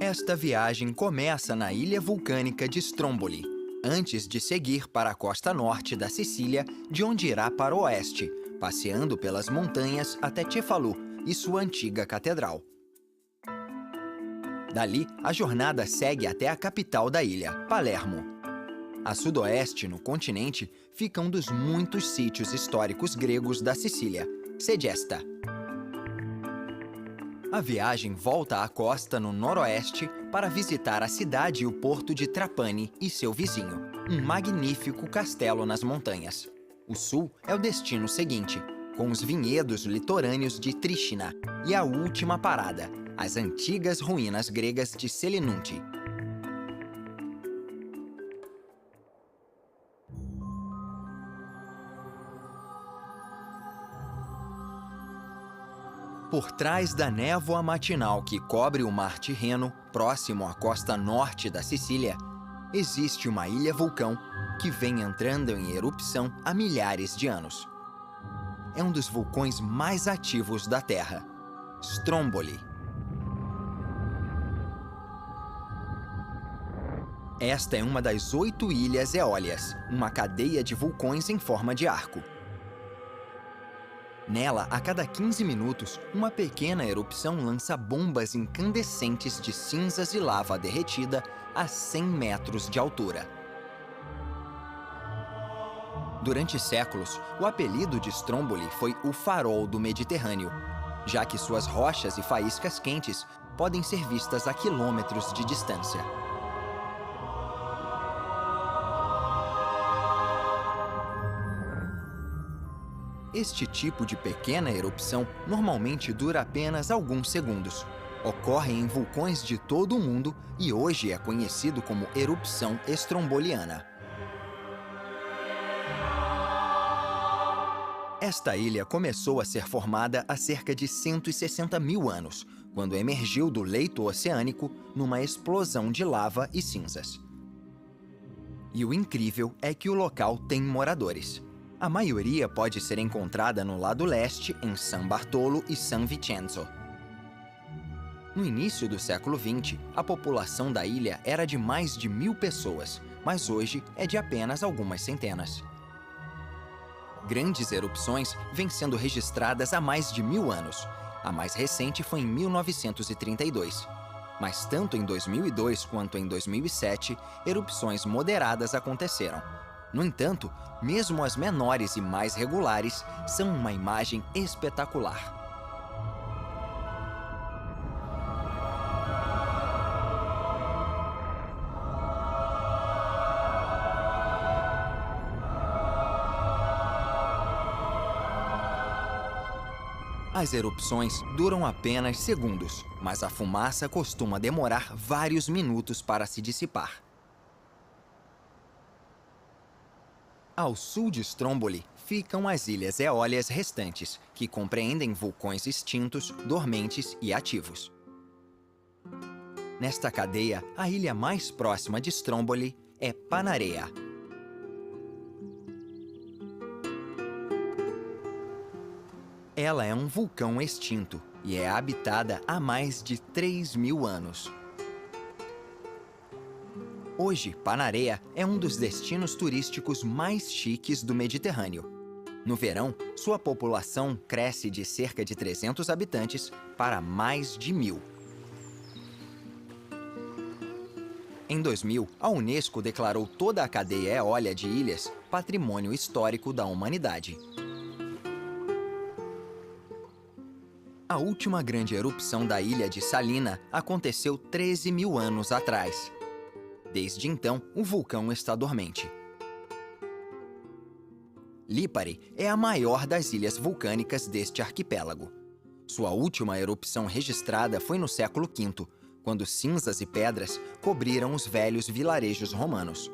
Esta viagem começa na ilha vulcânica de Stromboli, antes de seguir para a costa norte da Sicília, de onde irá para o oeste, passeando pelas montanhas até Cefalù e sua antiga catedral. Dali, a jornada segue até a capital da ilha, Palermo. A sudoeste, no continente, fica um dos muitos sítios históricos gregos da Sicília, Segesta. A viagem volta à costa no noroeste para visitar a cidade e o porto de Trapani e seu vizinho, um magnífico castelo nas montanhas. O sul é o destino seguinte, com os vinhedos litorâneos de Tríchina e a última parada, as antigas ruínas gregas de Selinunte. Por trás da névoa matinal que cobre o Mar Tirreno, próximo à costa norte da Sicília, existe uma ilha-vulcão que vem entrando em erupção há milhares de anos. É um dos vulcões mais ativos da Terra, Stromboli. Esta é uma das 8 ilhas Eólias, uma cadeia de vulcões em forma de arco. Nela, a cada 15 minutos, uma pequena erupção lança bombas incandescentes de cinzas e lava derretida a 100 metros de altura. Durante séculos, o apelido de Stromboli foi o farol do Mediterrâneo, já que suas rochas e faíscas quentes podem ser vistas a quilômetros de distância. Este tipo de pequena erupção normalmente dura apenas alguns segundos. Ocorre em vulcões de todo o mundo e hoje é conhecido como erupção estromboliana. Esta ilha começou a ser formada há cerca de 160 mil anos, quando emergiu do leito oceânico numa explosão de lava e cinzas. E o incrível é que o local tem moradores. A maioria pode ser encontrada no lado leste, em San Bartolo e San Vincenzo. No início do século XX, a população da ilha era de mais de 1000 pessoas, mas hoje é de apenas algumas centenas. Grandes erupções vêm sendo registradas há mais de 1000 anos. A mais recente foi em 1932. Mas tanto em 2002 quanto em 2007, erupções moderadas aconteceram. No entanto, mesmo as menores e mais regulares são uma imagem espetacular. As erupções duram apenas segundos, mas a fumaça costuma demorar vários minutos para se dissipar. Ao sul de Stromboli ficam as ilhas Eólias restantes, que compreendem vulcões extintos, dormentes e ativos. Nesta cadeia, a ilha mais próxima de Stromboli é Panarea. Ela é um vulcão extinto e é habitada há mais de 3.000 anos. Hoje, Panarea é um dos destinos turísticos mais chiques do Mediterrâneo. No verão, sua população cresce de cerca de 300 habitantes para mais de 1000. Em 2000, a Unesco declarou toda a cadeia eólia de ilhas Patrimônio Histórico da Humanidade. A última grande erupção da ilha de Salina aconteceu 13.000 anos atrás. Desde então, o vulcão está dormente. Lipari é a maior das ilhas vulcânicas deste arquipélago. Sua última erupção registrada foi no século V, quando cinzas e pedras cobriram os velhos vilarejos romanos.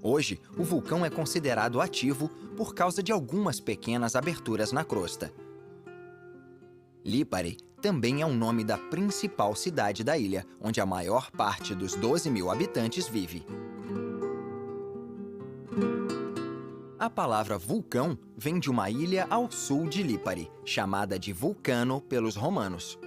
Hoje, o vulcão é considerado ativo por causa de algumas pequenas aberturas na crosta. Lipari também é o nome da principal cidade da ilha, onde a maior parte dos 12.000 habitantes vive. A palavra vulcão vem de uma ilha ao sul de Lipari, chamada de Vulcano pelos romanos.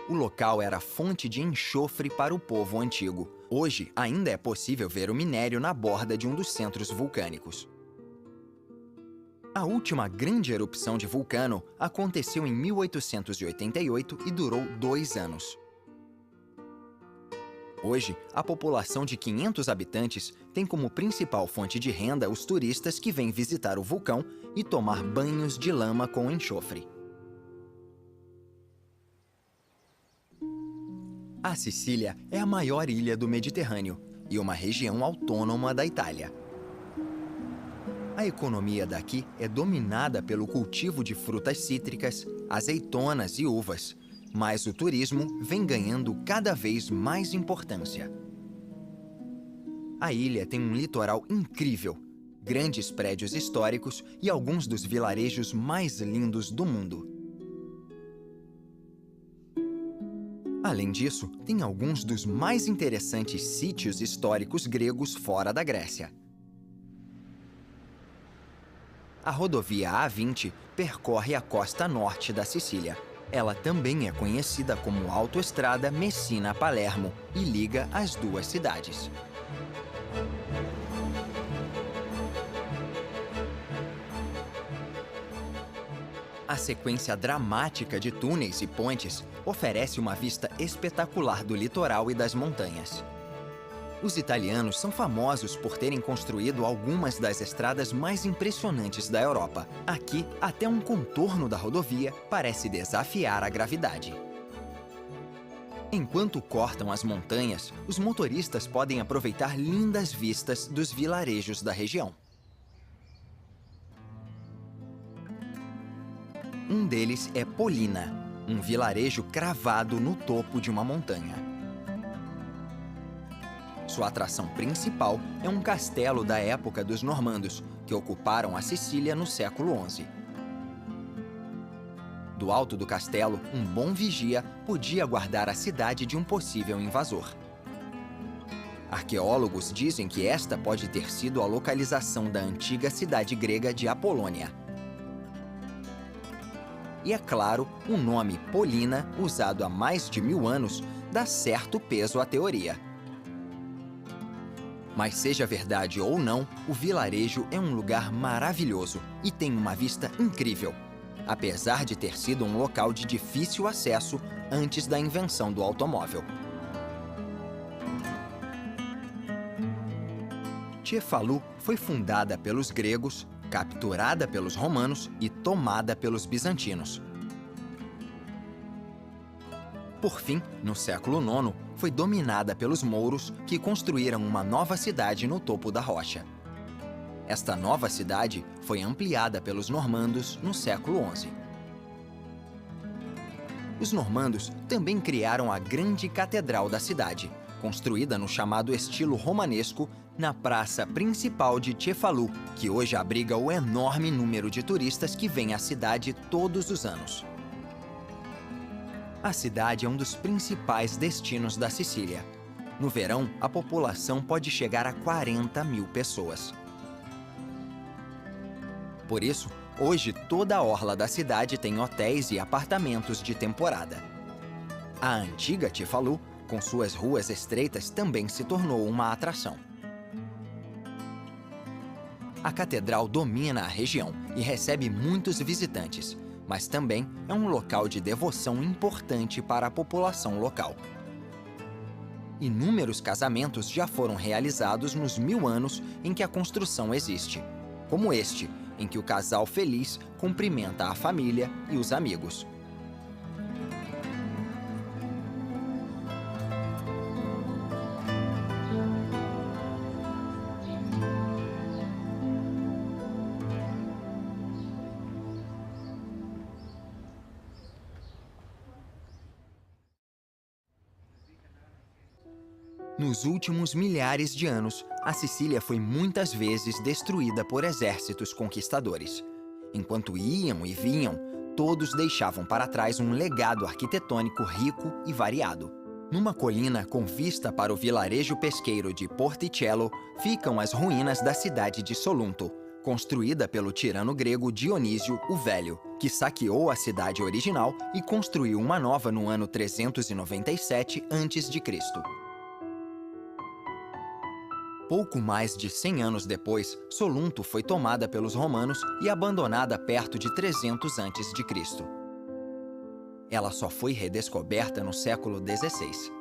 O local era fonte de enxofre para o povo antigo. Hoje, ainda é possível ver o minério na borda de um dos centros vulcânicos. A última grande erupção de vulcano aconteceu em 1888 e durou 2 anos. Hoje, a população de 500 habitantes tem como principal fonte de renda os turistas que vêm visitar o vulcão e tomar banhos de lama com enxofre. A Sicília é a maior ilha do Mediterrâneo e uma região autônoma da Itália. A economia daqui é dominada pelo cultivo de frutas cítricas, azeitonas e uvas, mas o turismo vem ganhando cada vez mais importância. A ilha tem um litoral incrível, grandes prédios históricos e alguns dos vilarejos mais lindos do mundo. Além disso, tem alguns dos mais interessantes sítios históricos gregos fora da Grécia. A rodovia A20 percorre a costa norte da Sicília. Ela também é conhecida como Autoestrada Messina-Palermo e liga as duas cidades. A sequência dramática de túneis e pontes oferece uma vista espetacular do litoral e das montanhas. Os italianos são famosos por terem construído algumas das estradas mais impressionantes da Europa. Aqui, até um contorno da rodovia parece desafiar a gravidade. Enquanto cortam as montanhas, os motoristas podem aproveitar lindas vistas dos vilarejos da região. Um deles é Polina, um vilarejo cravado no topo de uma montanha. Sua atração principal é um castelo da época dos normandos, que ocuparam a Sicília no século XI. Do alto do castelo, um bom vigia podia guardar a cidade de um possível invasor. Arqueólogos dizem que esta pode ter sido a localização da antiga cidade grega de Apolônia. E é claro, o nome Polina, usado há mais de 1000 anos, dá certo peso à teoria. Mas seja verdade ou não, o vilarejo é um lugar maravilhoso e tem uma vista incrível, apesar de ter sido um local de difícil acesso antes da invenção do automóvel. Cefalu foi fundada pelos gregos, capturada pelos romanos e tomada pelos bizantinos. Por fim, no século IX, foi dominada pelos mouros, que construíram uma nova cidade no topo da rocha. Esta nova cidade foi ampliada pelos normandos no século XI. Os normandos também criaram a grande catedral da cidade, construída no chamado estilo romanesco, na praça principal de Cefalu, que hoje abriga o enorme número de turistas que vêm à cidade todos os anos. A cidade é um dos principais destinos da Sicília. No verão, a população pode chegar a 40.000 pessoas. Por isso, hoje toda a orla da cidade tem hotéis e apartamentos de temporada. A antiga Cefalu, com suas ruas estreitas, também se tornou uma atração. A catedral domina a região e recebe muitos visitantes, mas também é um local de devoção importante para a população local. Inúmeros casamentos já foram realizados nos 1000 anos em que a construção existe, como este, em que o casal feliz cumprimenta a família e os amigos. Nos últimos milhares de anos, a Sicília foi muitas vezes destruída por exércitos conquistadores. Enquanto iam e vinham, todos deixavam para trás um legado arquitetônico rico e variado. Numa colina com vista para o vilarejo pesqueiro de Porticello, ficam as ruínas da cidade de Solunto, construída pelo tirano grego Dionísio o Velho, que saqueou a cidade original e construiu uma nova no ano 397 a.C. Pouco mais de 100 anos depois, Solunto foi tomada pelos romanos e abandonada perto de 300 a.C. Ela só foi redescoberta no século XVI.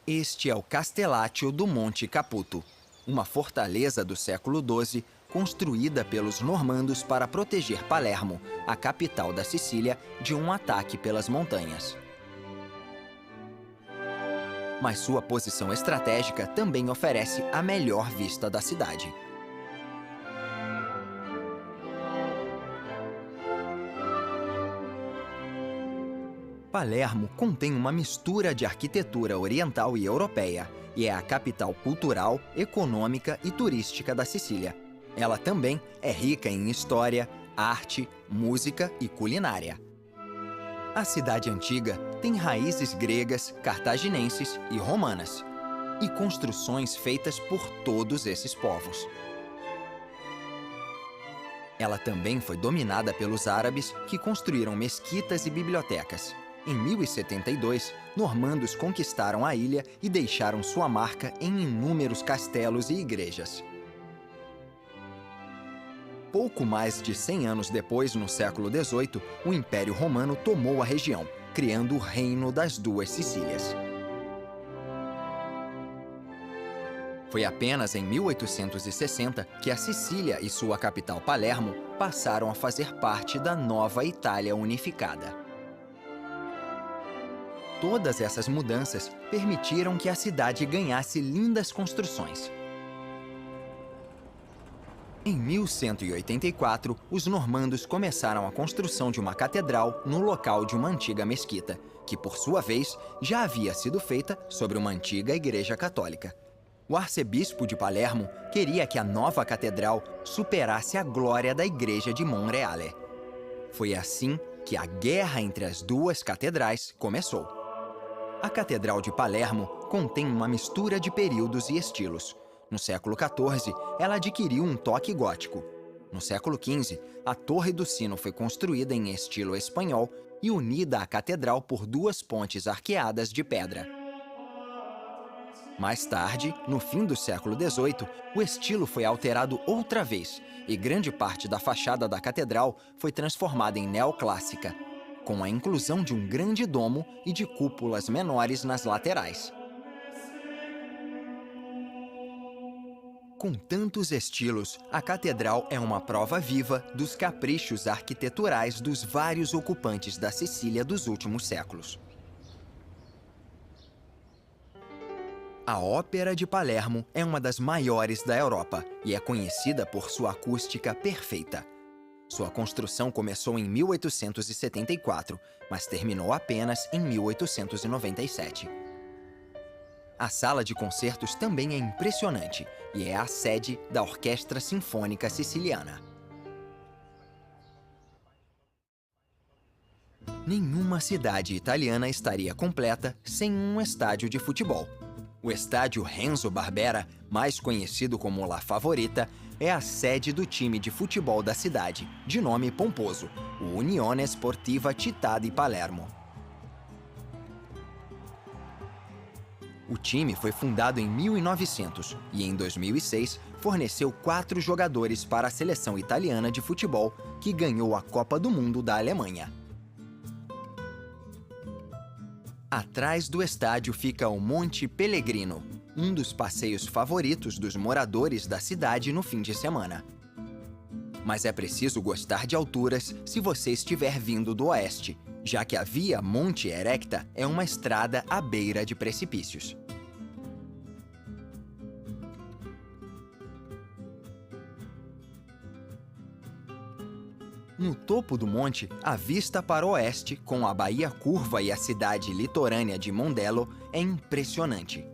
Este é o Castellaccio do Monte Caputo, uma fortaleza do século XII construída pelos normandos para proteger Palermo, a capital da Sicília, de um ataque pelas montanhas. Mas sua posição estratégica também oferece a melhor vista da cidade. Palermo contém uma mistura de arquitetura oriental e europeia e é a capital cultural, econômica e turística da Sicília. Ela também é rica em história, arte, música e culinária. A cidade antiga tem raízes gregas, cartaginenses e romanas, e construções feitas por todos esses povos. Ela também foi dominada pelos árabes, que construíram mesquitas e bibliotecas. Em 1072, normandos conquistaram a ilha e deixaram sua marca em inúmeros castelos e igrejas. Pouco mais de 100 anos depois, no século XVIII, o Império Romano tomou a região, criando o Reino das Duas Sicílias. Foi apenas em 1860 que a Sicília e sua capital Palermo passaram a fazer parte da nova Itália unificada. Todas essas mudanças permitiram que a cidade ganhasse lindas construções. Em 1184, os normandos começaram a construção de uma catedral no local de uma antiga mesquita, que, por sua vez, já havia sido feita sobre uma antiga igreja católica. O arcebispo de Palermo queria que a nova catedral superasse a glória da igreja de Monreale. Foi assim que a guerra entre as duas catedrais começou. A Catedral de Palermo contém uma mistura de períodos e estilos. No século XIV, ela adquiriu um toque gótico. No século XV, a Torre do Sino foi construída em estilo espanhol e unida à catedral por duas pontes arqueadas de pedra. Mais tarde, no fim do século XVIII, o estilo foi alterado outra vez e grande parte da fachada da catedral foi transformada em neoclássica, com a inclusão de um grande domo e de cúpulas menores nas laterais. Com tantos estilos, a catedral é uma prova viva dos caprichos arquiteturais dos vários ocupantes da Sicília dos últimos séculos. A Ópera de Palermo é uma das maiores da Europa e é conhecida por sua acústica perfeita. Sua construção começou em 1874, mas terminou apenas em 1897. A sala de concertos também é impressionante e é a sede da Orquestra Sinfônica Siciliana. Nenhuma cidade italiana estaria completa sem um estádio de futebol. O estádio Renzo Barbera, mais conhecido como La Favorita, é a sede do time de futebol da cidade, de nome pomposo, o Unione Sportiva Città di Palermo. O time foi fundado em 1900 e, em 2006, forneceu 4 jogadores para a seleção italiana de futebol, que ganhou a Copa do Mundo da Alemanha. Atrás do estádio fica o Monte Pellegrino, um dos passeios favoritos dos moradores da cidade no fim de semana. Mas é preciso gostar de alturas se você estiver vindo do oeste, já que a Via Monte Erecta é uma estrada à beira de precipícios. No topo do monte, a vista para o oeste, com a Baía Curva e a cidade litorânea de Mondello, é impressionante.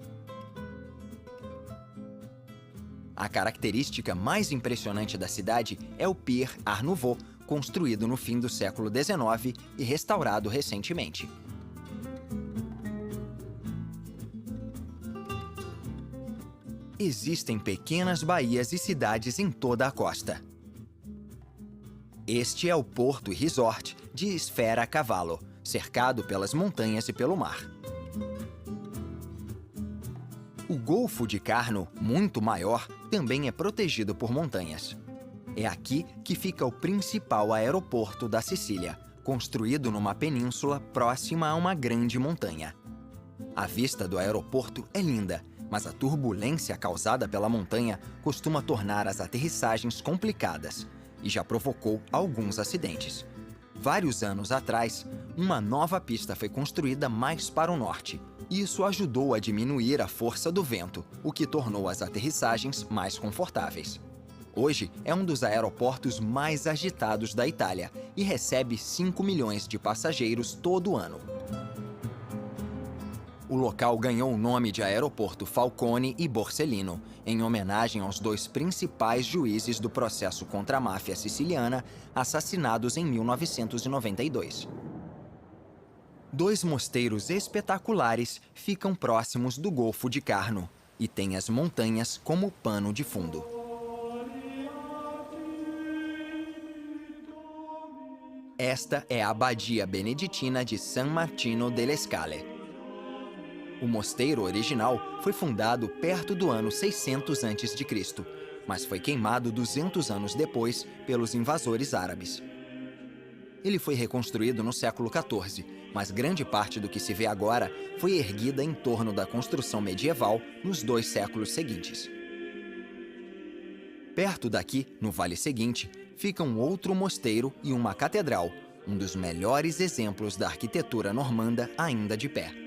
A característica mais impressionante da cidade é o Pier Art Nouveau, construído no fim do século XIX e restaurado recentemente. Existem pequenas baías e cidades em toda a costa. Este é o Porto e Resort de Esfera Cavallo, cercado pelas montanhas e pelo mar. O Golfo de Carno, muito maior, também é protegido por montanhas. É aqui que fica o principal aeroporto da Sicília, construído numa península próxima a uma grande montanha. A vista do aeroporto é linda, mas a turbulência causada pela montanha costuma tornar as aterrissagens complicadas e já provocou alguns acidentes. Vários anos atrás, uma nova pista foi construída mais para o norte. Isso ajudou a diminuir a força do vento, o que tornou as aterrissagens mais confortáveis. Hoje é um dos aeroportos mais agitados da Itália e recebe 5 milhões de passageiros todo ano. O local ganhou o nome de Aeroporto Falcone e Borsellino, em homenagem aos dois principais juízes do processo contra a máfia siciliana, assassinados em 1992. Dois mosteiros espetaculares ficam próximos do Golfo de Carno e têm as montanhas como pano de fundo. Esta é a Abadia Beneditina de San Martino delle Scale. O mosteiro original foi fundado perto do ano 600 a.C., mas foi queimado 200 anos depois pelos invasores árabes. Ele foi reconstruído no século XIV, mas grande parte do que se vê agora foi erguida em torno da construção medieval nos 2 séculos seguintes. Perto daqui, no vale seguinte, fica um outro mosteiro e uma catedral, um dos melhores exemplos da arquitetura normanda ainda de pé.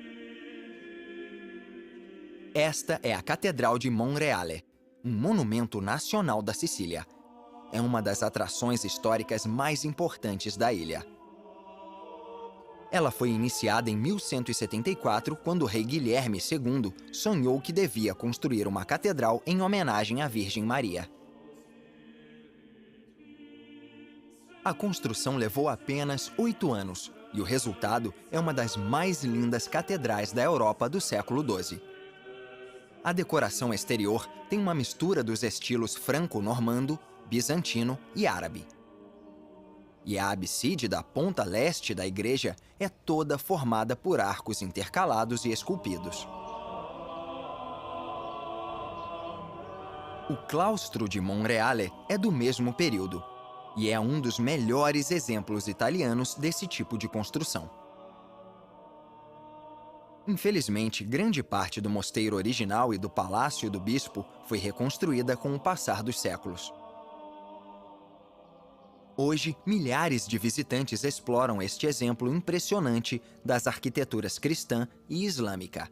Esta é a Catedral de Monreale, um monumento nacional da Sicília. É uma das atrações históricas mais importantes da ilha. Ela foi iniciada em 1174, quando o rei Guilherme II sonhou que devia construir uma catedral em homenagem à Virgem Maria. A construção levou apenas 8 anos, e o resultado é uma das mais lindas catedrais da Europa do século XII. A decoração exterior tem uma mistura dos estilos franco-normando, bizantino e árabe. E a abside da ponta leste da igreja é toda formada por arcos intercalados e esculpidos. O claustro de Monreale é do mesmo período e é um dos melhores exemplos italianos desse tipo de construção. Infelizmente, grande parte do mosteiro original e do palácio do bispo foi reconstruída com o passar dos séculos. Hoje, milhares de visitantes exploram este exemplo impressionante das arquiteturas cristã e islâmica.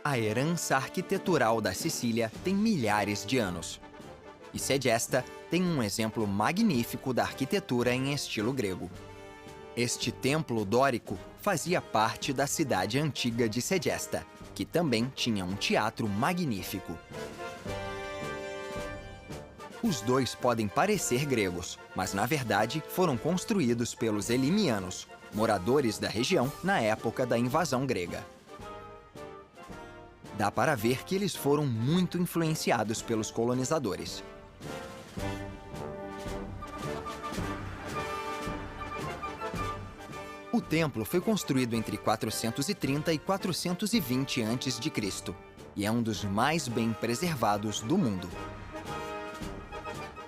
A herança arquitetural da Sicília tem milhares de anos. E Segesta tem um exemplo magnífico da arquitetura em estilo grego. Este templo dórico fazia parte da cidade antiga de Segesta, que também tinha um teatro magnífico. Os dois podem parecer gregos, mas na verdade foram construídos pelos elimianos, moradores da região na época da invasão grega. Dá para ver que eles foram muito influenciados pelos colonizadores. O templo foi construído entre 430 e 420 a.C. e é um dos mais bem preservados do mundo.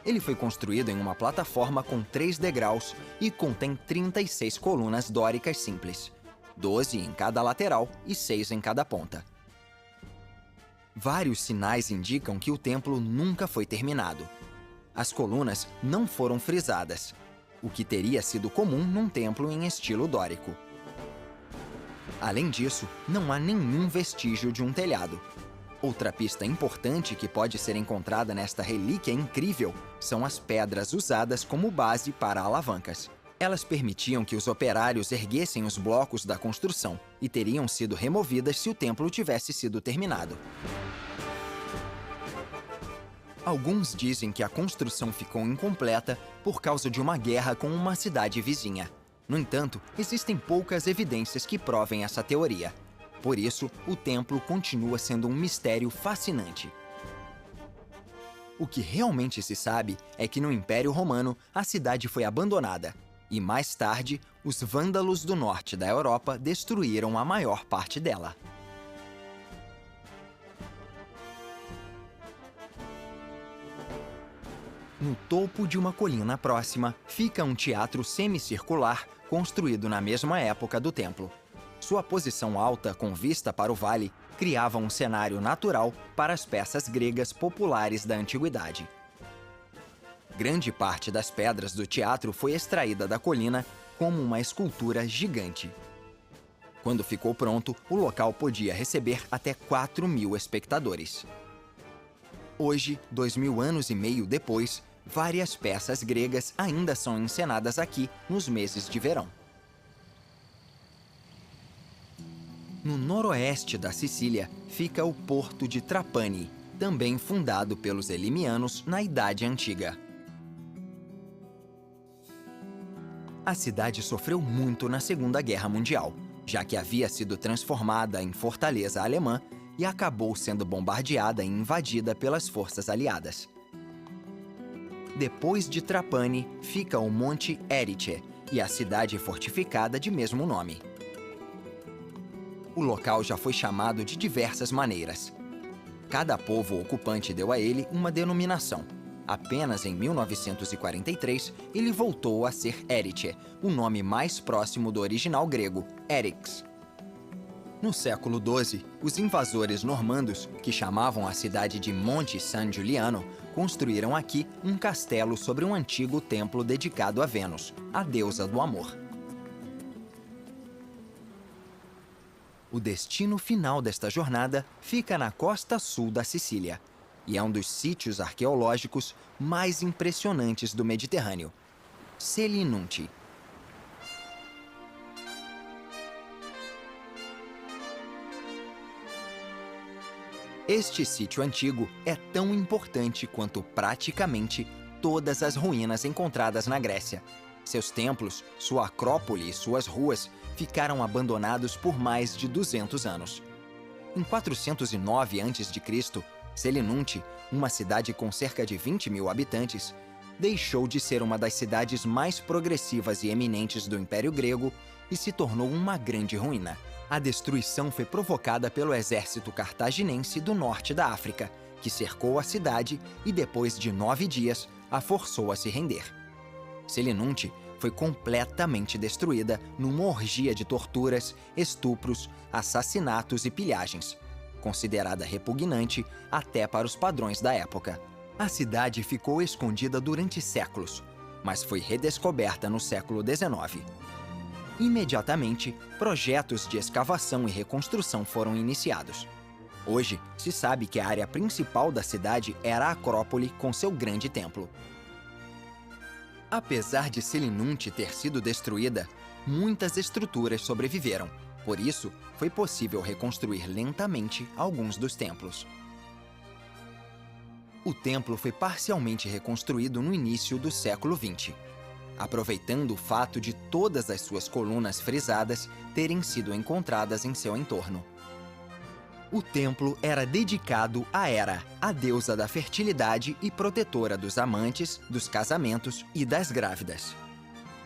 Ele foi construído em uma plataforma com 3 degraus e contém 36 colunas dóricas simples, 12 em cada lateral e 6 em cada ponta. Vários sinais indicam que o templo nunca foi terminado. As colunas não foram frisadas, o que teria sido comum num templo em estilo dórico. Além disso, não há nenhum vestígio de um telhado. Outra pista importante que pode ser encontrada nesta relíquia incrível são as pedras usadas como base para alavancas. Elas permitiam que os operários erguessem os blocos da construção e teriam sido removidas se o templo tivesse sido terminado. Alguns dizem que a construção ficou incompleta por causa de uma guerra com uma cidade vizinha. No entanto, existem poucas evidências que provem essa teoria. Por isso, o templo continua sendo um mistério fascinante. O que realmente se sabe é que no Império Romano a cidade foi abandonada e, mais tarde, os vândalos do norte da Europa destruíram a maior parte dela. No topo de uma colina próxima fica um teatro semicircular construído na mesma época do templo. Sua posição alta com vista para o vale criava um cenário natural para as peças gregas populares da antiguidade. Grande parte das pedras do teatro foi extraída da colina como uma escultura gigante. Quando ficou pronto, o local podia receber até 4.000 espectadores. Hoje, 2.000 anos e meio depois, várias peças gregas ainda são encenadas aqui nos meses de verão. No noroeste da Sicília fica o porto de Trapani, também fundado pelos elimianos na Idade Antiga. A cidade sofreu muito na Segunda Guerra Mundial, já que havia sido transformada em fortaleza alemã e acabou sendo bombardeada e invadida pelas forças aliadas. Depois de Trapani fica o Monte Erice e a cidade fortificada de mesmo nome. O local já foi chamado de diversas maneiras. Cada povo ocupante deu a ele uma denominação. Apenas em 1943 ele voltou a ser Erice, o nome mais próximo do original grego, Eryx. No século XII, os invasores normandos, que chamavam a cidade de Monte San Giuliano, construíram aqui um castelo sobre um antigo templo dedicado a Vênus, a deusa do amor. O destino final desta jornada fica na costa sul da Sicília e é um dos sítios arqueológicos mais impressionantes do Mediterrâneo, Selinunte. Este sítio antigo é tão importante quanto praticamente todas as ruínas encontradas na Grécia. Seus templos, sua acrópole e suas ruas ficaram abandonados por mais de 200 anos. Em 409 a.C., Selinunte, uma cidade com cerca de 20.000 habitantes, deixou de ser uma das cidades mais progressivas e eminentes do Império Grego e se tornou uma grande ruína. A destruição foi provocada pelo exército cartaginense do norte da África, que cercou a cidade e, depois de 9 dias, a forçou a se render. Selinunte foi completamente destruída numa orgia de torturas, estupros, assassinatos e pilhagens, considerada repugnante até para os padrões da época. A cidade ficou escondida durante séculos, mas foi redescoberta no século XIX. Imediatamente, projetos de escavação e reconstrução foram iniciados. Hoje, se sabe que a área principal da cidade era a Acrópole com seu grande templo. Apesar de Selinunte ter sido destruída, muitas estruturas sobreviveram. Por isso, foi possível reconstruir lentamente alguns dos templos. O templo foi parcialmente reconstruído no início do século XX, aproveitando o fato de todas as suas colunas frisadas terem sido encontradas em seu entorno. O templo era dedicado a Hera, a deusa da fertilidade e protetora dos amantes, dos casamentos e das grávidas.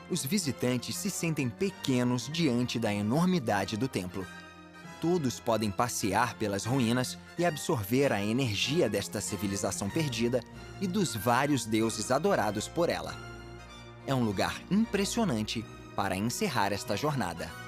Os visitantes se sentem pequenos diante da enormidade do templo. Todos podem passear pelas ruínas e absorver a energia desta civilização perdida e dos vários deuses adorados por ela. É um lugar impressionante para encerrar esta jornada.